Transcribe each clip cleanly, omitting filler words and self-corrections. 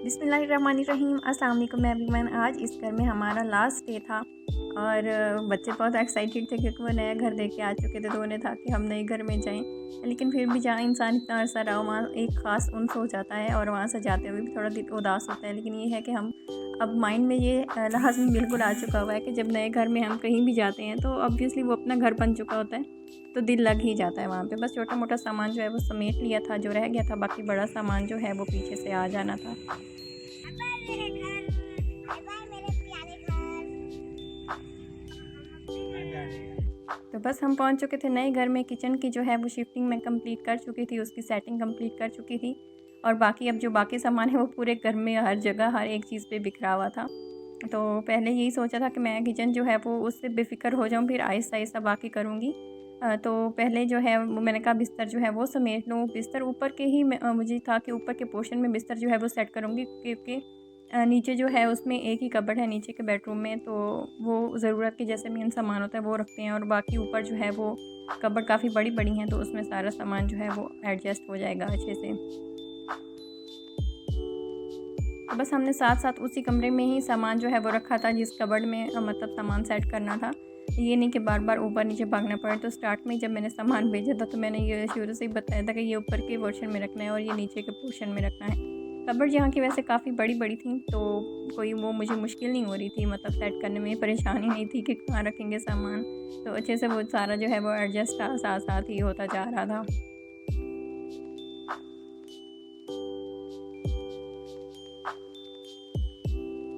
बिस्मिल्लाहिर्रहमानिर्रहीम। अस्सलाम वालेकुम एवरीवन। आज इस घर में हमारा लास्ट डे था और बच्चे बहुत एक्साइटेड थे क्योंकि वो नया घर देख के आ चुके थे, तो उन्हें था कि हम नए घर में जाएं। लेकिन फिर भी जहाँ इंसान इतना अरसा रहा वहाँ एक ख़ास उन्स हो जाता है और वहाँ से जाते हुए भी थोड़ा दिल उदास होता है। लेकिन ये है कि हम अब माइंड में ये लाज़मी बिल्कुल आ चुका हुआ है कि जब नए घर में हम कहीं भी जाते हैं तो ऑब्वियसली वो अपना घर बन चुका होता है, तो दिल लग ही जाता है वहाँ पे। बस छोटा मोटा सामान जो है वो समेट लिया था जो रह गया था, बाकी बड़ा सामान जो है वो पीछे से आ जाना था। तो बस हम पहुंच चुके थे नए घर में। किचन की जो है वो शिफ्टिंग मैं कंप्लीट कर चुकी थी, उसकी सेटिंग कंप्लीट कर चुकी थी और बाकी अब जो बाकी सामान है वो पूरे घर में हर जगह हर एक चीज़ पे बिखरा हुआ था। तो पहले यही सोचा था कि मैं किचन जो है वो उससे बेफिक्र हो जाऊं, फिर आहिस्ता आहिस्ता बाकी करूँगी। तो पहले जो है मैंने कहा बिस्तर जो है वो समेट लूँ। बिस्तर ऊपर के ही मुझे था कि ऊपर के पोर्शन में बिस्तर जो है वो सेट करूँगी क्योंकि नीचे जो है उसमें एक ही कबर्ड है नीचे के बेडरूम में, तो वो ज़रूरत के जैसे मेन सामान होता है वो रखते हैं और बाकी ऊपर जो है वो कबर्ड काफ़ी बड़ी बड़ी हैं, तो उसमें सारा सामान जो है वो एडजस्ट हो जाएगा अच्छे से। तो बस हमने साथ साथ उसी कमरे में ही सामान जो है वो रखा था जिस कबर्ड में मतलब सामान सेट करना था। ये नहीं कि बार बार ऊपर नीचे भागना पड़े। तो स्टार्ट में जब मैंने सामान भेजा था तो मैंने ये शुरू से ही बताया था कि ये ऊपर के पोर्शन में रखना है और ये नीचे के पोर्शन में रखना है। कबर्ड यहाँ की वैसे काफ़ी बड़ी बड़ी थी, तो कोई वो मुझे मुश्किल नहीं हो रही थी, मतलब सेट करने में परेशानी नहीं थी कि कहाँ रखेंगे सामान। तो अच्छे से वो सारा जो है वो एडजस्ट साथ साथ ही होता जा रहा था।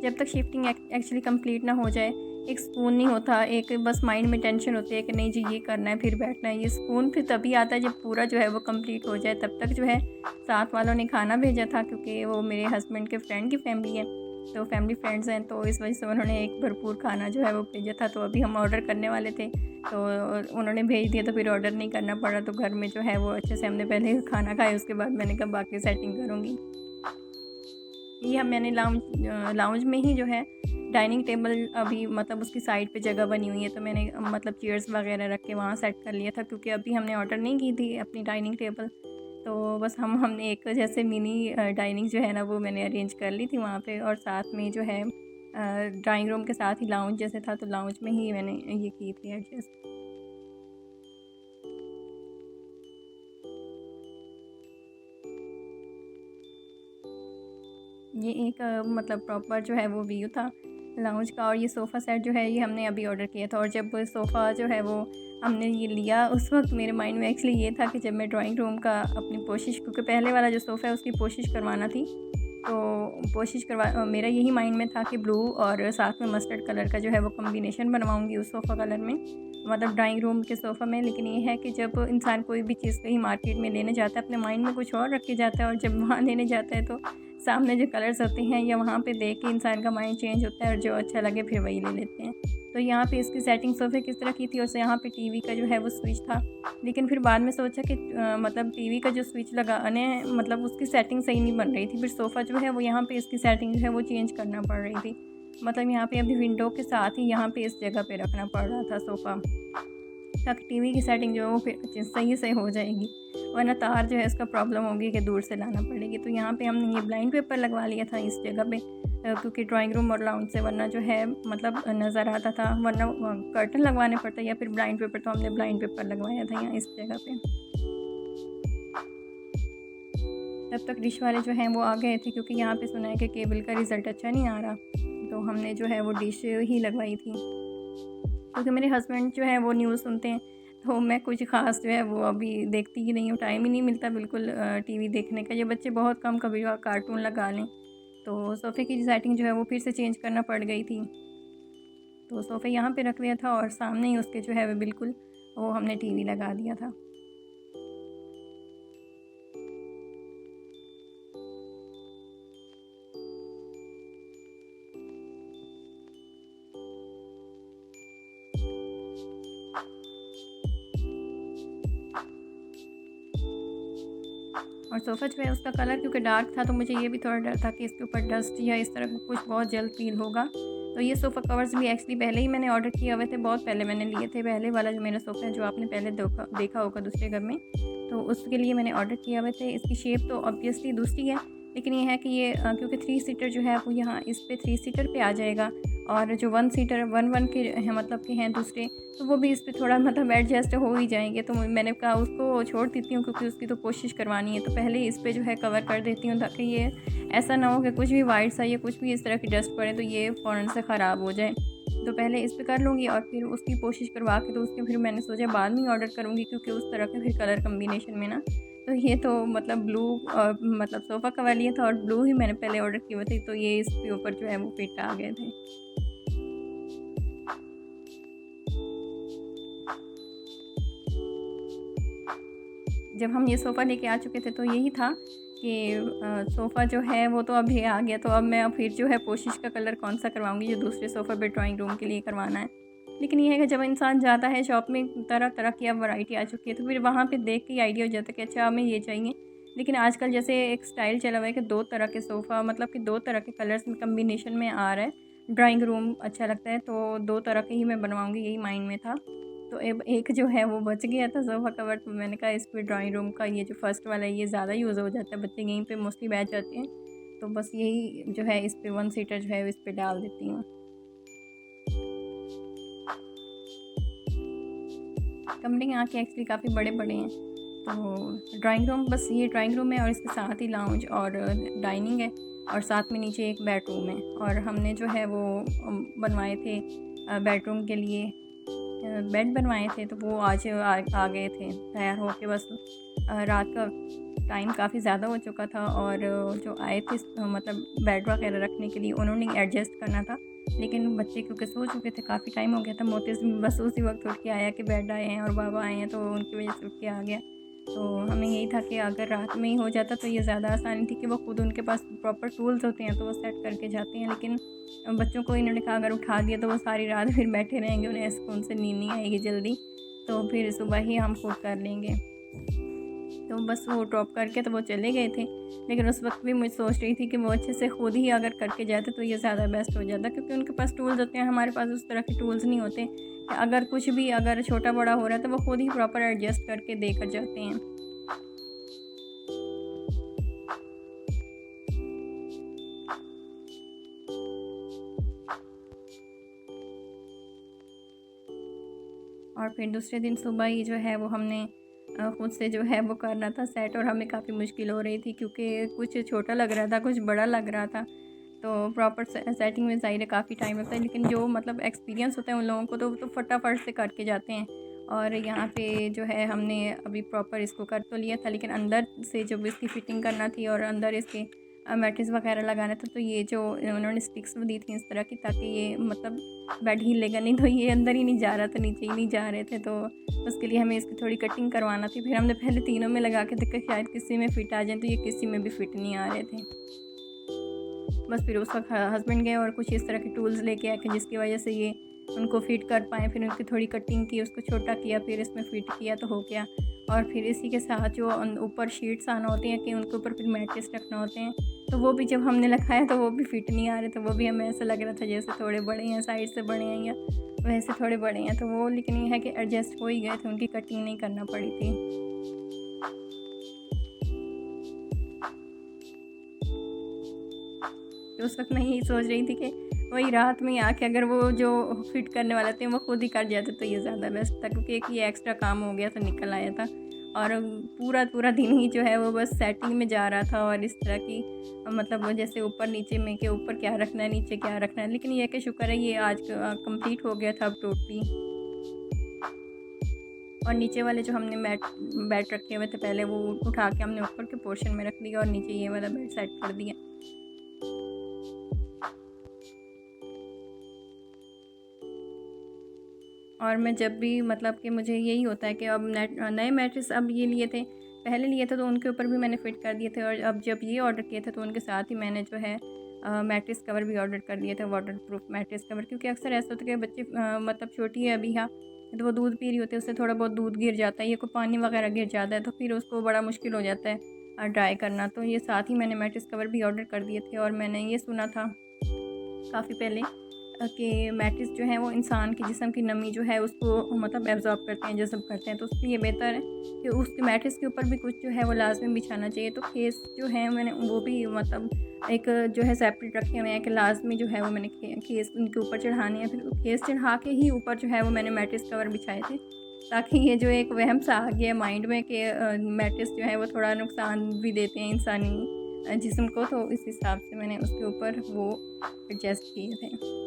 जब तक शिफ्टिंग एक्चुअली कंप्लीट ना हो जाए एक सुकून नहीं होता, एक बस माइंड में टेंशन होती है कि नहीं जी ये करना है फिर बैठना है। ये सुकून फिर तभी आता है जब पूरा जो है वो कंप्लीट हो जाए। तब तक जो है साथ वालों ने खाना भेजा था क्योंकि वो मेरे हस्बैंड के फ्रेंड की फैमिली है, तो फैमिली फ्रेंड्स हैं, तो इस वजह से उन्होंने एक भरपूर खाना जो है वो भेजा था। तो अभी हम ऑर्डर करने वाले थे तो उन्होंने भेज दिया, तो फिर ऑर्डर नहीं करना पड़ा। तो घर में जो है वो अच्छे से हमने पहले खाना खाया, उसके बाद मैंने कहा बाकी सेटिंग करूँगी। ये मैंने लाउंज में ही जो है डाइनिंग टेबल अभी मतलब उसकी साइड पे जगह बनी हुई है, तो मैंने मतलब चेयर्स वगैरह रख के वहाँ सेट कर लिया था क्योंकि अभी हमने ऑर्डर नहीं की थी अपनी डाइनिंग टेबल। तो बस हमने एक जैसे मिनी डाइनिंग जो है ना वो मैंने अरेंज कर ली थी वहाँ पे, और साथ में जो है ड्राइंग रूम के साथ ही लाउंज जैसे था, तो लाउंज में ही मैंने ये की थी एडजस्ट। ये एक मतलब प्रॉपर जो है वो व्यू था लाउंज का। और ये सोफ़ा सेट जो है ये हमने अभी ऑर्डर किया था, और जब सोफ़ा जो है वो हमने ये लिया उस वक्त मेरे माइंड में एक्चुअली ये था कि जब मैं ड्राइंग रूम का अपनी कोशिश, क्योंकि पहले वाला जो सोफ़ा है उसकी कोशिश करवाना थी, तो कोशिश करवा मेरा यही माइंड में था कि ब्लू और साथ में मस्टर्ड कलर का जो है वो कम्बिनेशन बनवाऊँगी उस सोफ़ा कलर में, मतलब ड्राइंग रूम के सोफ़ा में। लेकिन ये है कि जब इंसान कोई भी चीज़ कहीं मार्केट में लेने जाता है अपने माइंड में कुछ और रख के जाता है, और जब वहाँ लेने जाता है तो सामने जो कलर्स होते हैं या वहाँ पे देख के इंसान का माइंड चेंज होता है और जो अच्छा लगे फिर वही ले लेते हैं। तो यहाँ पे इसकी सेटिंग सोफ़े किस तरह की थी, और यहाँ पे टीवी का जो है वो स्विच था। लेकिन फिर बाद में सोचा कि मतलब टीवी का जो स्विच लगाने मतलब उसकी सेटिंग सही नहीं बन रही थी, फिर सोफ़ा जो है वो यहाँ पे इसकी सेटिंग जो है वो चेंज करना पड़ रही थी। मतलब यहाँ पे अभी विंडो के साथ ही यहाँ पे इस जगह पे रखना पड़ रहा था सोफ़ा, ताकि टीवी की सेटिंग जो है वो फिर सही से हो जाएगी, वरना तार जो है इसका प्रॉब्लम होगी कि दूर से लाना पड़ेगी। तो यहाँ पे हमने ये ब्लाइंड पेपर लगवा लिया था इस जगह पे क्योंकि ड्राइंग रूम और लाउंज से वरना जो है मतलब नज़र आता था, वरना कर्टन लगवाने पड़ता या फिर ब्लाइंड पेपर, तो हमने ब्लाइंड पेपर लगवाया था यहाँ इस जगह पे। तब तक डिश वाले जो हैं वो आ गए थे क्योंकि यहाँ पे सुना है कि केबल का रिज़ल्ट अच्छा नहीं आ रहा, तो हमने जो है वो डिश ही लगवाई थी। क्योंकि मेरे हस्बैंड जो है वो न्यूज़ सुनते हैं, तो मैं कुछ ख़ास जो है वो अभी देखती ही नहीं हूँ, टाइम ही नहीं मिलता बिल्कुल टीवी देखने का। ये बच्चे बहुत कम कभी कार्टून लगा लें, तो सोफ़े की सेटिंग जो है वो फिर से चेंज करना पड़ गई थी। तो सोफ़े यहाँ पे रख दिया था और सामने ही उसके जो है वो बिल्कुल वो हमने टीवी लगा दिया था। और सोफ़ा जो है उसका कलर क्योंकि डार्क था, तो मुझे ये भी थोड़ा डर था कि इसके ऊपर डस्ट या इस तरह का कुछ बहुत जल्द फ़ील होगा। तो ये सोफ़ा कवर्स भी एक्चुअली पहले ही मैंने ऑर्डर किए हुए थे, बहुत पहले मैंने लिए थे। पहले वाला जो मेरा सोफ़ा है जो आपने पहले देखा होगा दूसरे घर में, तो उसके लिए मैंने ऑर्डर किए हुए थे। इसकी शेप तो ऑब्वियसली दूसरी है, लेकिन ये है कि ये क्योंकि 3 सीटर जो है वो यहाँ इस पे 3 सीटर पे आ जाएगा, और जो 1 सीटर 1 के हैं मतलब के हैं दूसरे, तो वो भी इस पे थोड़ा मतलब एडजस्ट हो ही जाएंगे। तो मैंने कहा उसको छोड़ देती हूँ, क्योंकि उसकी तो कोशिश करवानी है, तो पहले इस पे जो है कवर कर देती हूँ, ताकि ये ऐसा ना हो कि कुछ भी वाइट सा या कुछ भी इस तरह की डस्ट पड़े तो ये फ़ौरन से ख़राब हो जाए। तो पहले इस पे कर लूँगी और फिर उसकी कोशिश करवा के तो उसके फिर मैंने सोचा बाद में ऑर्डर करूँगी, क्योंकि उस तरह के फिर कलर कम्बिनेशन में ना, तो ये तो मतलब ब्लू मतलब सोफ़ा कवर लिया था और ब्लू ही मैंने पहले ऑर्डर किए हुए थे, तो ये इसके ऊपर जो है वो फिट आ गए थे। जब हम ये सोफ़ा लेके आ चुके थे तो यही था कि सोफ़ा जो है वो तो अभी आ गया, तो अब मैं फिर जो है पोशिश का कलर कौन सा करवाऊँगी जो दूसरे सोफ़ा पे ड्राइंग रूम के लिए करवाना है। लेकिन ये है कि जब इंसान जाता है शॉप में, तरह तरह की अब वैरायटी आ चुकी है, तो फिर वहाँ पे देख के ही आइडिया हो जाता है कि अच्छा हमें ये चाहिए। लेकिन आजकल जैसे एक स्टाइल चला हुआ है कि 2 तरह के सोफ़ा मतलब कि 2 तरह के कलर्स में कम्बिनेशन में आ रहा है, ड्राइंग रूम अच्छा लगता है, तो 2 तरह के ही मैं बनवाऊँगी, यही माइंड में था। तो अब एक जो है वो बच गया था सोफ़ा कवर, तो मैंने कहा इस पे ड्राइंग रूम का ये जो फर्स्ट वाला है ये ज़्यादा यूज़ हो जाता है, बच्चे यहीं पे मोस्टली बैठ जाते हैं, तो बस यही जो है इस पे 1 सीटर जो है इस पे डाल देती हूँ। कमरे यहाँ के एक्चुअली काफ़ी बड़े-बड़े हैं, तो ड्राइंग रूम बस ये ड्राइंग रूम है और इसके साथ ही लाउंज और डाइनिंग है, और साथ में नीचे एक बेडरूम है, और हमने जो है वो बनवाए थे बेडरूम के लिए बेड बनवाए थे, तो वो आज आ गए थे तैयार होके। बस रात का टाइम काफ़ी ज़्यादा हो चुका था, और जो आए थे मतलब बेड वगैरह रखने के लिए उन्होंने एडजस्ट करना था, लेकिन बच्चे क्योंकि सो चुके थे, काफ़ी टाइम हो गया था, मोतिस बस उसी वक्त उठ के आया कि बेड आए हैं और बाबा आए हैं, तो उनकी वजह से उठ के आ गया। तो हमें यही था कि अगर रात में ही हो जाता तो ये ज़्यादा आसानी थी कि वो खुद उनके पास प्रॉपर टूल्स होते हैं तो वो सेट करके जाते हैं, लेकिन बच्चों को इन्होंने कहा अगर उठा दिया तो वो सारी रात फिर बैठे रहेंगे, उन्हें सुकून से नींद नहीं आएगी जल्दी, तो फिर सुबह ही हम खुद कर लेंगे। तो बस वो ड्रॉप करके तो वो चले गए थे, लेकिन उस वक्त भी मैं सोच रही थी कि वो अच्छे से खुद ही अगर करके जाते तो ये ज़्यादा बेस्ट हो जाता, क्योंकि उनके पास टूल्स होते हैं, हमारे पास उस तरह के टूल्स नहीं होते। अगर कुछ भी अगर छोटा बड़ा हो रहा है तो वो खुद ही प्रॉपर एडजस्ट करके देकर जाते हैं। और फिर दूसरे दिन सुबह ही जो है वो हमने खुद से जो है वो करना था सेट, और हमें काफ़ी मुश्किल हो रही थी क्योंकि कुछ छोटा लग रहा था, कुछ बड़ा लग रहा था, तो प्रॉपर सेटिंग में ज़ाहिर है काफ़ी टाइम लगता है, लेकिन जो मतलब एक्सपीरियंस होता है उन लोगों को तो फटाफट से करके जाते हैं। और यहाँ पे जो है हमने अभी प्रॉपर इसको कर तो लिया था, लेकिन अंदर से जब इसकी फ़िटिंग करना थी और अंदर इसके मैट्रेस वगैरह लगाना था, तो ये जो उन्होंने स्टिक्स दी थी इस तरह की, ताकि ये मतलब बेड हिलेगा नहीं, तो ये अंदर ही नहीं जा रहा था, नीचे ही नहीं जा रहे थे, तो उसके लिए हमें इसकी थोड़ी कटिंग करवाना थी। फिर हमने पहले तीनों में लगा के देखा शायद किसी में फ़िट आ जाए, तो ये किसी में भी फ़िट नहीं आ रहे थे। बस फिर उस वक्त हस्बैंड गए और कुछ इस तरह के टूल्स लेके आए कि जिसकी वजह से ये उनको फ़िट कर पाएँ। फिर उनकी थोड़ी कटिंग की, उसको छोटा किया, फिर इसमें फ़िट किया तो हो गया। और फिर इसी के साथ जो ऊपर शीट्स आना होती हैं कि उनके ऊपर फिर मैट्रेस रखना होते हैं, तो वो भी जब हमने लगाया तो वो भी फ़िट नहीं आ रहे, तो वो भी हमें ऐसा लग रहा था जैसे थोड़े बड़े हैं, साइड से बड़े हैं या वैसे थोड़े बड़े हैं, तो वो लेकिन ये है कि एडजस्ट हो ही गए थे, उनकी कटिंग नहीं करना पड़ी थी। तो उस वक़्त मैं यही सोच रही थी कि वही रात में आके अगर वो जो फ़िट करने वाले थे वो खुद ही कर जाते तो ये ज़्यादा बेस्ट था, क्योंकि एक ये एक्स्ट्रा काम हो गया तो निकल आया था, और पूरा पूरा दिन ही जो है वो बस सेटिंग में जा रहा था, और इस तरह की मतलब वो जैसे ऊपर नीचे में कि ऊपर क्या रखना है, नीचे क्या रखना है, लेकिन ये कि शुक्र है ये आज कंप्लीट हो गया था अब टोटली। और नीचे वाले जो हमने बेड रखे हुए थे पहले, वो उठा के हमने ऊपर के पोर्शन में रख दिया और नीचे ये वाला बेड सेट कर दिया। और मैं जब भी मतलब कि मुझे यही होता है कि अब नए मैट्रेस अब ये लिए थे, पहले लिए थे तो उनके ऊपर भी मैंने फ़िट कर दिए थे, और अब जब ये ऑर्डर किए थे तो उनके साथ ही मैंने जो है मैट्रेस कवर भी ऑर्डर कर दिए थे, वाटरप्रूफ मैट्रेस कवर, क्योंकि अक्सर ऐसा होता है कि बच्चे मतलब छोटी है अभी, हाँ, तो वो दूध पी रही होती है, उससे थोड़ा बहुत दूध गिर जाता है, ये कोई पानी वगैरह गिर जाता है, तो फिर उसको बड़ा मुश्किल हो जाता है ड्राई करना, तो ये साथ ही मैंने मैट्रेस कवर भी ऑर्डर कर दिए थे। और मैंने ये सुना था काफ़ी पहले कि मैट्रिक्स जो है वो इंसान के जिस्म की नमी जो है उसको मतलब एब्ज़ॉर्ब करते हैं, जज़ब करते हैं, तो उसके लिए बेहतर है कि उसके मैट्रिक्स के ऊपर भी कुछ जो है वो लाज़मी बिछाना चाहिए। तो खेस जो है मैंने वो भी मतलब एक जो है सेपरेट रखे हुए हैं कि लाज़मी जो है वो मैंने खेस उनके ऊपर चढ़ाने हैं। फिर खेस चढ़ा के ही ऊपर जो है वो मैंने मैट्रिक्स कवर बिछाए थे, ताकि ये जो एक वहम सा आ गया माइंड में कि मैट्रिक्स जो है वो थोड़ा नुकसान भी देते हैं इंसानी जिस्म को, तो इस हिसाब से मैंने उसके ऊपर वो एडजस्ट किए थे।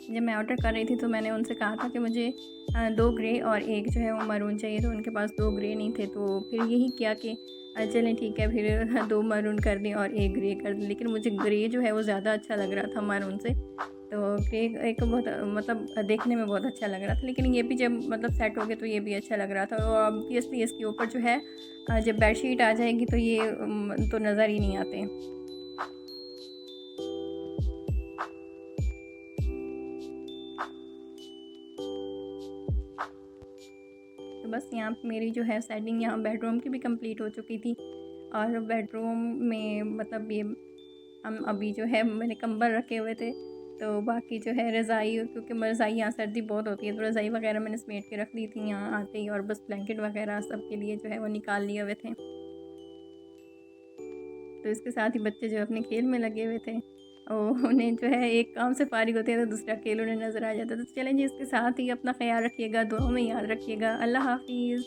जब मैं ऑर्डर कर रही थी तो मैंने उनसे कहा था कि मुझे 2 ग्रे और 1 जो है वो मरून चाहिए, तो उनके पास 2 ग्रे नहीं थे, तो फिर यही किया कि चलें ठीक है, फिर 2 मरून कर दें और 1 ग्रे कर दें। लेकिन मुझे ग्रे जो है वो ज़्यादा अच्छा लग रहा था मरून से, तो ग्रे एक बहुत मतलब देखने में बहुत अच्छा लग रहा था, लेकिन ये भी जब मतलब सेट हो गया तो ये भी अच्छा लग रहा था। और ऑब्वियसली इसके ऊपर जो है जब बेडशीट आ जाएगी तो ये तो नज़र ही नहीं आते। तो बस यहाँ पे मेरी जो है सेटिंग यहाँ बेडरूम की भी कंप्लीट हो चुकी थी, और बेडरूम में मतलब ये हम अभी जो है मैंने कंबल रखे हुए थे, तो बाकी जो है रज़ाई, क्योंकि रज़ाई यहाँ सर्दी बहुत होती है तो रज़ाई वगैरह मैंने समेट के रख दी थी यहाँ आते ही, और बस ब्लैंकेट वगैरह सब के लिए जो है वो निकाल लिए हुए थे। तो इसके साथ ही बच्चे जो अपने खेल में लगे हुए थे, और उन्हें जो है एक काम से फारिग होते हैं तो दूसरा खेल उन्हें नज़र आ जाता है। तो चलें जी, इसके साथ ही अपना ख्याल रखिएगा, दुआ में याद रखिएगा। अल्लाह हाफ़िज़।